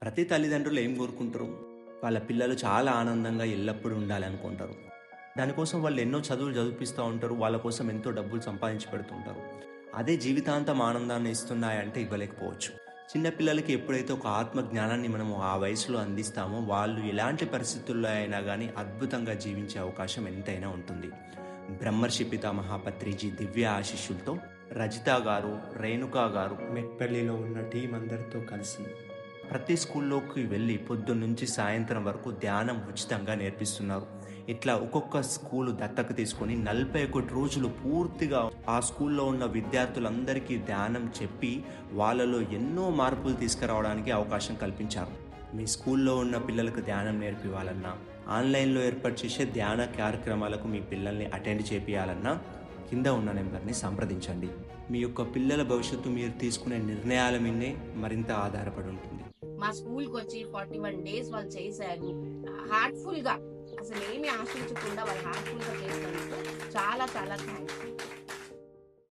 ప్రతి తల్లిదండ్రులు ఏం కోరుకుంటారు? వాళ్ళ పిల్లలు చాలా ఆనందంగా ఎల్లప్పుడూ ఉండాలనుకుంటారు. దానికోసం వాళ్ళు ఎన్నో చదువులు చదివిపిస్తూ ఉంటారు. వాళ్ళ కోసం ఎంతో డబ్బులు సంపాదించి పెడుతుంటారు. అదే జీవితాంతం ఆనందాన్ని ఇస్తున్నాయంటే ఇవ్వలేకపోవచ్చు. చిన్న పిల్లలకి ఎప్పుడైతే ఒక ఆత్మ జ్ఞానాన్ని మనము ఆ వయసులో అందిస్తామో, వాళ్ళు ఎలాంటి పరిస్థితుల్లో అయినా గానీ అద్భుతంగా జీవించే అవకాశం ఎంతైనా ఉంటుంది. బ్రహ్మర్షి పితామహ పత్రిజీ దివ్య ఆశీస్సులతో రజిత గారు, రేణుకా గారు మెట్పల్లిలో ఉన్న టీం అందరితో కలిసి ప్రతి స్కూల్లోకి వెళ్ళి పొద్దున్నుంచి సాయంత్రం వరకు ధ్యానం ఉచితంగా నేర్పిస్తున్నారు. ఇట్లా ఒక్కొక్క స్కూలు దత్తత తీసుకొని 41 రోజులు పూర్తిగా ఆ స్కూల్లో ఉన్న విద్యార్థులందరికీ ధ్యానం చెప్పి వాళ్ళలో ఎన్నో మార్పులు తీసుకురావడానికి అవకాశం కల్పించారు. మీ స్కూల్లో ఉన్న పిల్లలకు ధ్యానం నేర్పివ్వాలన్నా, ఆన్లైన్లో ఏర్పాటు చేసే ధ్యాన కార్యక్రమాలకు మీ పిల్లల్ని అటెండ్ చేపియాలన్నా కింద ఉన్న నెంబర్ని సంప్రదించండి. మీ యొక్క పిల్లల భవిష్యత్తు మీరు తీసుకునే నిర్ణయాల మీదే మరింత ఆధారపడి ఉంటుంది. మా స్కూల్కి వచ్చి 41 డేస్ వాళ్ళు చేశారు. హార్ట్ఫుల్ గా, అసలు ఏమి ఆశించకుండా వాళ్ళు హార్ట్ఫుల్ గా చేసినందుకు చాలా చాలా థ్యాంక్స్.